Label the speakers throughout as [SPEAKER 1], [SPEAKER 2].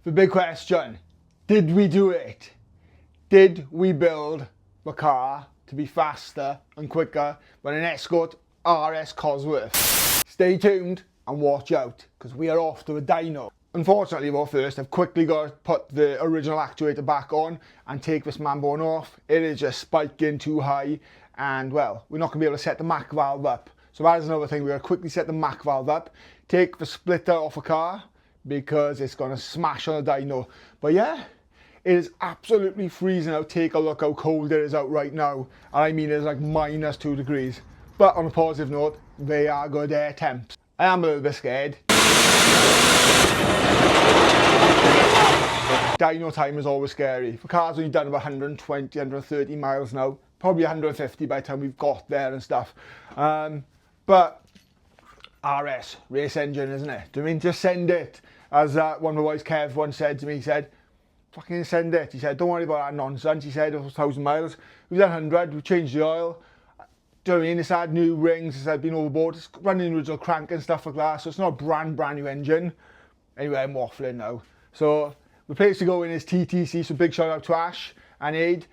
[SPEAKER 1] The big question, did we do it? Did we build the car to be faster and quicker than an Escort RS Cosworth? Stay tuned and watch out, because we are off to a dyno. Unfortunately though, first I've quickly got to put the original actuator back on and take this Mambone off. It is just spiking too high, and well, we're not going to be able to set the Mac valve up. So that is another thing, we're going to quickly set the Mac valve up, take the splitter off a car, because it's going to smash on the dyno. But yeah, it is absolutely freezing out. Take a look how cold it is out right now. And I mean, it's like -2 degrees. But on a positive note, they are good air temps. I am a little bit scared. Dyno time is always scary. The car's only done about 120, 130 miles now. Probably 150 by the time we've got there and stuff. But RS, race engine, isn't it? Do you mean just send it? As one of the boys, Kev, once said to me, he said, fucking send it. He said, don't worry about that nonsense. He said, it was 1,000 miles. We've done 100, we've changed the oil. Do you know what I mean? It's had new rings, it's had been overboard. It's running the original crank and stuff like that. So it's not a brand new engine. Anyway, I'm waffling now. So the place to go in is TTC. So big shout out to Ash and Aid.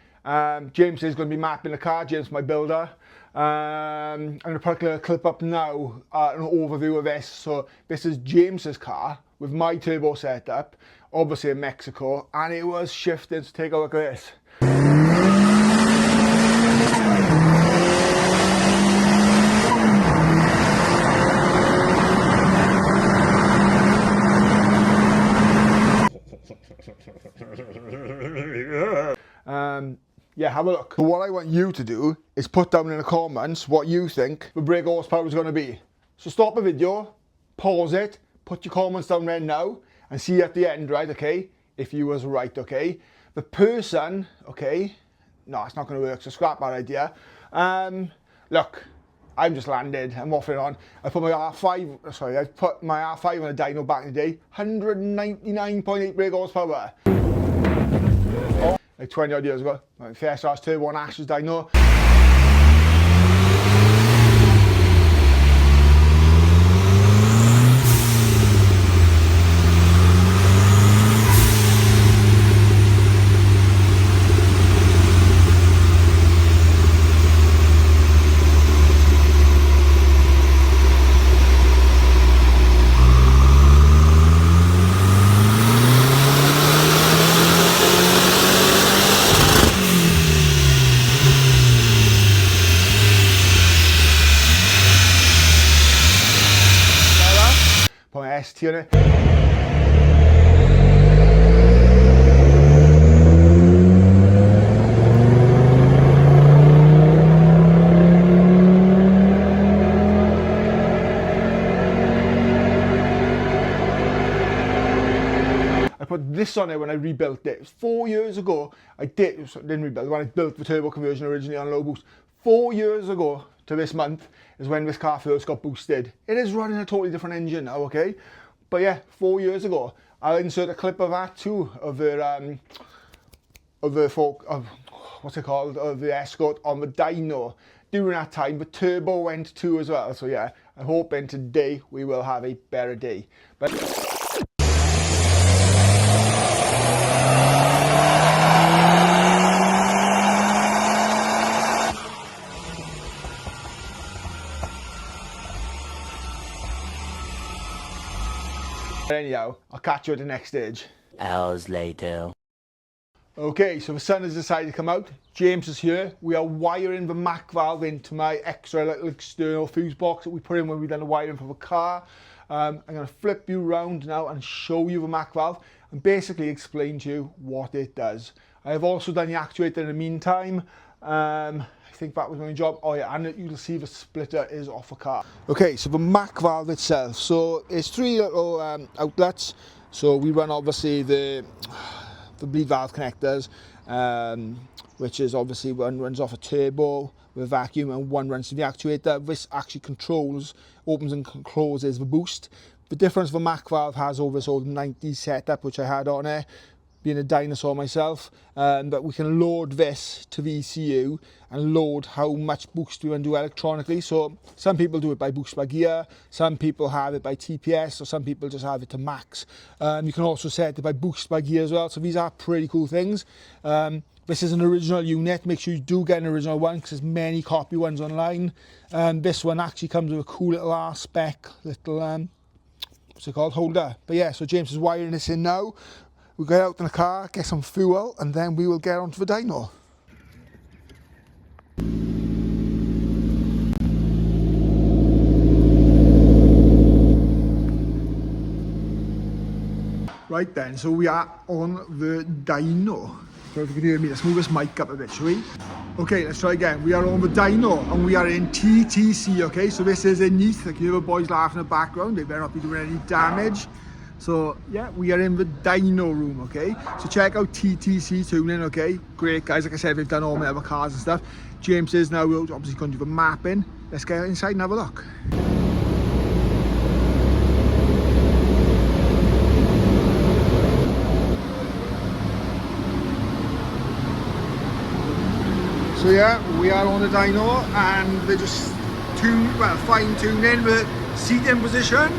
[SPEAKER 1] James is going to be mapping the car. James, my builder. I'm going to put a clip up now, an overview of this. So this is James's car with my turbo setup, obviously in Mexico, and it was shifting. So take a look at this. Yeah, have a look. So what I want you to do is put down in the comments what you think the brake horsepower is going to be. So stop the video, pause it, put your comments down there now, and see at the end, right, okay, if you was right, okay. The person, okay, no, it's not going to work, so scrap that idea. Look, I'm just landed, I'm waffling on. I put my R5 on a dyno back in the day, 199.8 brake horsepower. Like 20 odd years ago. Like first class turbo on Ash's dyno. Put my ST on it. I put this on it when I rebuilt it. It was 4 years ago. Didn't rebuild, when I built the turbo conversion originally on low boost. 4 years ago to this month is when this car first got boosted. It is running a totally different engine now, okay? But yeah, 4 years ago. I'll insert a clip of that too, of the what's it called, of the Escort on the dyno. During that time, the turbo went too as well. So yeah, I'm hoping today we will have a better day. But anyhow, I'll catch you at the next stage.
[SPEAKER 2] Hours later.
[SPEAKER 1] Okay, so the sun has decided to come out. James is here. We are wiring the Mac valve into my extra little external fuse box that we put in when we done the wiring for the car. I'm going to flip you around now and show you the Mac valve and basically explain to you what it does. I have also done the actuator in the meantime. I think that was my job. Oh yeah, and you'll see the splitter is off the car. Okay, so the Mac valve itself. So it's 3 little outlets. So we run obviously the bleed valve connectors, which is obviously one runs off a turbo with vacuum and one runs to the actuator. This actually opens and closes the boost. The difference the Mac valve has over this old 90s setup which I had on it, being a dinosaur myself, but we can load this to the ECU and load how much boost we want to do electronically. So some people do it by boost by gear, some people have it by TPS, or some people just have it to max. You can also set it by boost by gear as well, so these are pretty cool things. This is an original unit. Make sure you do get an original one because there's many copy ones online. This one actually comes with a cool little R-spec little, what's it called, holder. But yeah, so James is wiring this in now. We'll get out in the car, get some fuel, and then we will get onto the dyno. Right then, so we are on the dyno. So if you can hear me, let's move this mic up a bit, shall we? Okay, let's try again. We are on the dyno and we are in TTC, okay? So this is in Neath. Like, you hear the boys laughing in the background. They better not be doing any damage. So yeah, we are in the dyno room, okay? So check out TTC tuning, okay? Great guys, like I said, they've done all my other cars and stuff. James is now obviously going to do the mapping. Let's get inside and have a look. So yeah, we are on the dyno and they're just fine-tuning the seating position.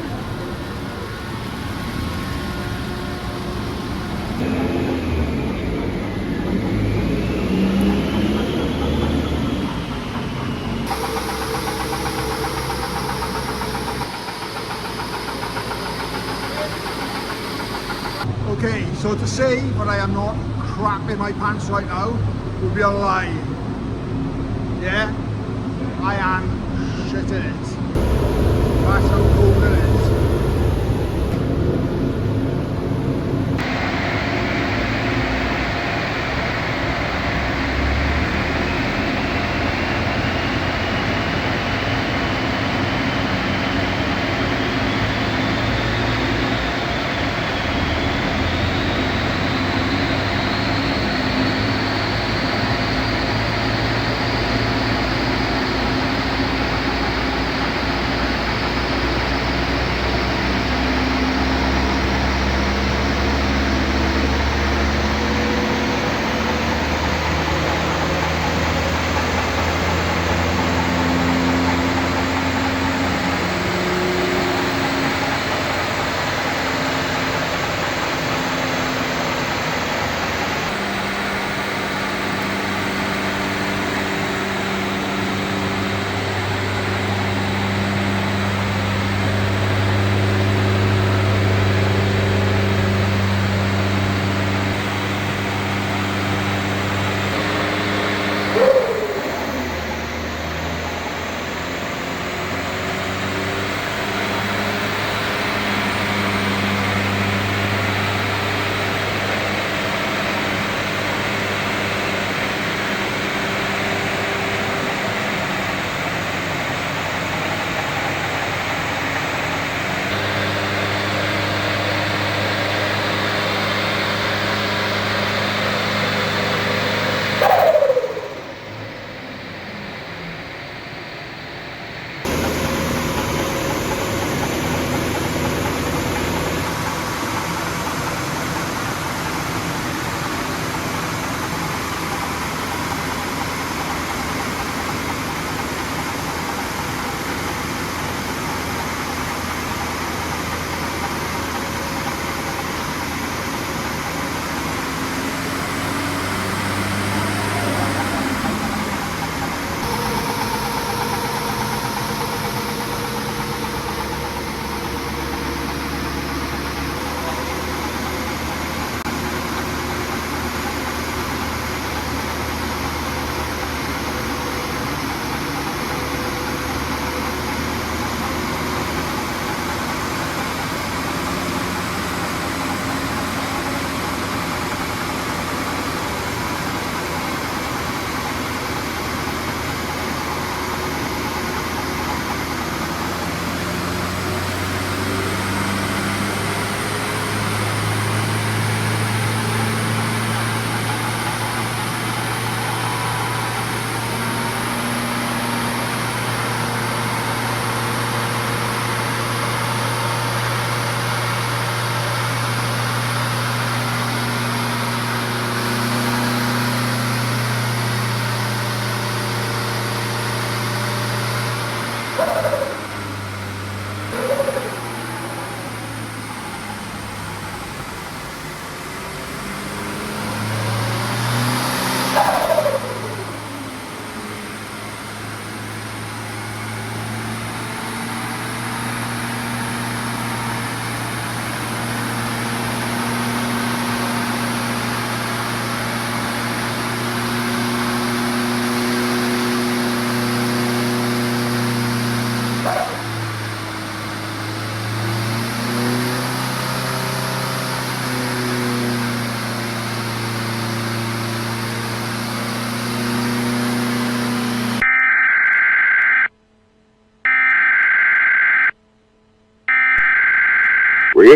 [SPEAKER 1] Okay, so to say that I am not crapping my pants right now would be a lie. Yeah, I am shitting it. That's how cold it is.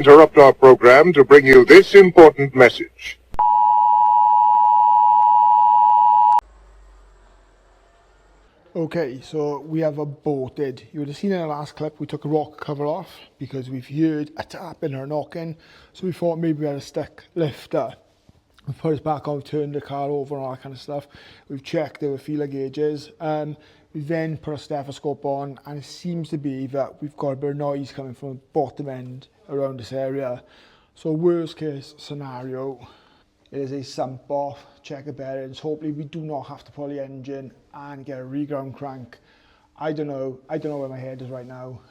[SPEAKER 3] interrupt our program to bring you this important message.
[SPEAKER 1] Okay, so we have aborted. You would have seen in the last clip we took a rock cover off because we've heard a tapping or a knocking. So we thought maybe we had a stick lifter. We've put it back on, turned the car over and all that kind of stuff. We've checked there were feeler gauges. We then put a stethoscope on, and it seems to be that we've got a bit of noise coming from the bottom end around this area. So worst case scenario, it is a sump off, check the bearings. Hopefully we do not have to pull the engine and get a reground crank. I don't know where my head is right now.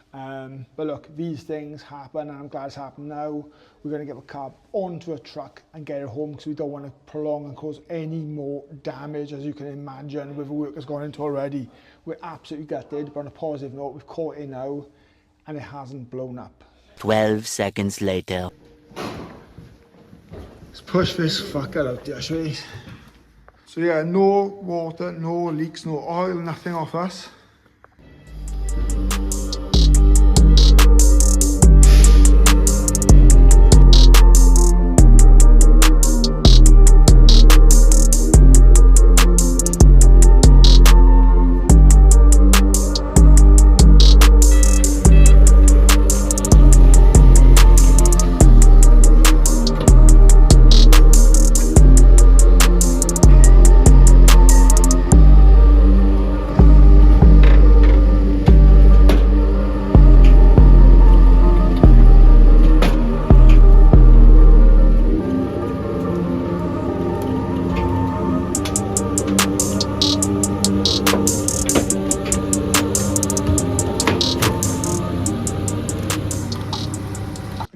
[SPEAKER 1] But look, these things happen, and I'm glad it's happened now. We're going to get the car onto a truck and get it home because we don't want to prolong and cause any more damage, as you can imagine, with the work that's gone into already. We're absolutely gutted, but on a positive note, we've caught it now and it hasn't blown up.
[SPEAKER 2] 12 seconds later.
[SPEAKER 1] Let's push this fucker out there, shall we? So yeah, no water, no leaks, no oil, nothing off us.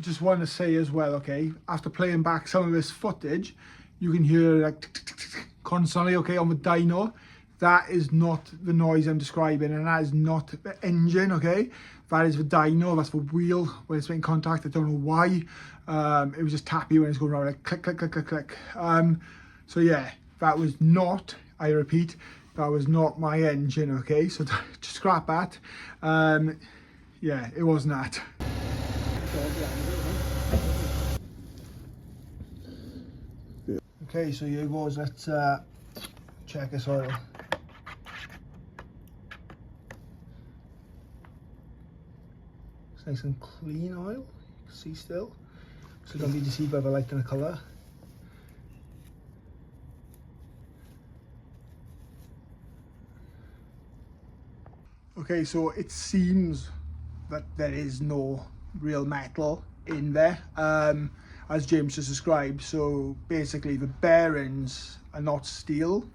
[SPEAKER 1] Just want to say as well, okay, after playing back some of this footage, you can hear like tick, tick, tick, tick, constantly, okay, on the dyno. That is not the noise I'm describing, and that is not the engine, okay? That is the dyno, that's the wheel when it's making contact. I don't know why. It was just tappy when it's going around, like click, click, click, click, click. So yeah, that was not, I repeat, that was not my engine, okay? So just scrap that. Yeah, it wasn't that. Okay, so here goes, let's check this oil. It's nice and clean oil, you can see still. So don't be deceived by the light and the colour. Okay, so it seems that there is no real metal in there. As James just described, so basically the bearings are not steel,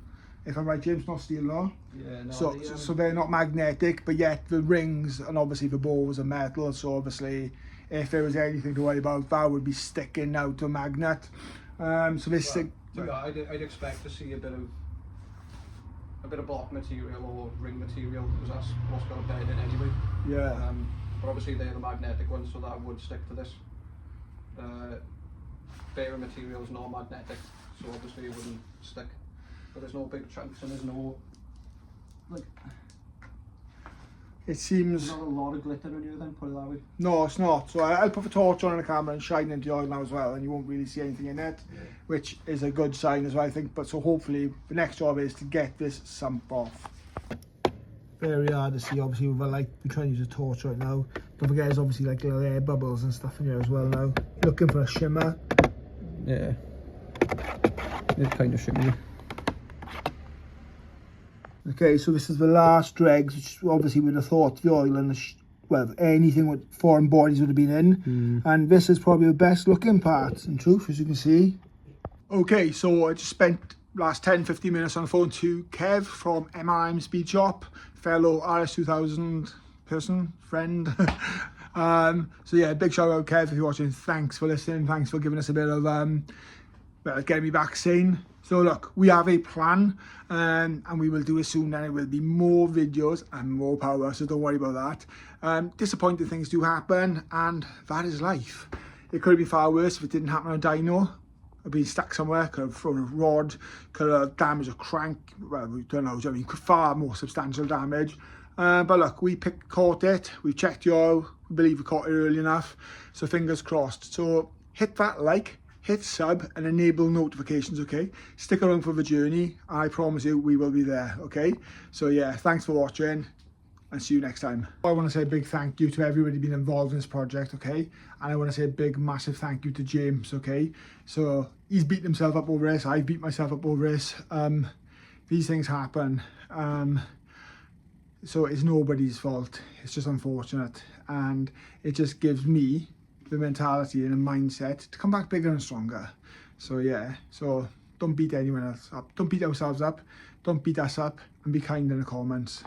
[SPEAKER 1] if I'm right, James, not steel, no?
[SPEAKER 4] Yeah, no,
[SPEAKER 1] So they're not magnetic, but yet the rings and obviously the balls are metal, so obviously if there was anything to worry about, that would be sticking out to a magnet. So this thing...
[SPEAKER 4] Yeah, I'd expect to see a bit of block material or ring material, because that's what's got a bed in anyway.
[SPEAKER 1] Yeah.
[SPEAKER 4] But obviously they're the magnetic ones, so that would stick to this. Bearing material is not magnetic, so obviously it wouldn't stick. But there's no big chunks and there's no, like,
[SPEAKER 1] It seems...
[SPEAKER 4] there's not a lot of glitter in here then, put it that way.
[SPEAKER 1] No, it's not. So I'll put the torch on the camera and shine into the oil now as well, and you won't really see anything in it, which is a good sign as well, I think. But so hopefully the next job is to get this sump off. Very hard to see, obviously, with a light. We're trying to use a torch right now. Don't forget there's obviously like little air bubbles and stuff in here as well now. Looking for a shimmer.
[SPEAKER 4] Yeah, it's kind of shimmery.
[SPEAKER 1] Okay, so this is the last dregs, which obviously we'd have thought the oil and well, anything with foreign bodies would have been in. And this is probably the best looking part, in truth, as you can see. Okay, so I just spent last 10-15 minutes on the phone to Kev from MRM Speed Shop, fellow RS2000 person, friend. So yeah, big shout out Kev if you're watching. Thanks for listening, thanks for giving us a bit of getting me back sane. So look, we have a plan, and we will do it soon, and it will be more videos and more power, so don't worry about that. Disappointing things do happen, and that is life. It could have been far worse if it didn't happen on a dyno. I've been stuck somewhere, could have thrown a rod, could have damaged a crank, well, we don't know, I mean, far more substantial damage. But look, we caught it, we checked the oil, I believe we caught it early enough, so fingers crossed. So hit that like, hit sub and enable notifications, okay? Stick around for the journey. I promise you we will be there, okay? So yeah, thanks for watching and see you next time. I want to say a big thank you to everybody being involved in this project, okay? And I want to say a big massive thank you to James, okay? So he's beaten himself up over this, I've beat myself up over this. These things happen, so it's nobody's fault. It's just unfortunate, and it just gives me the mentality and a mindset to come back bigger and stronger. So yeah, so don't beat anyone else up, don't beat ourselves up, don't beat us up, and be kind in the comments.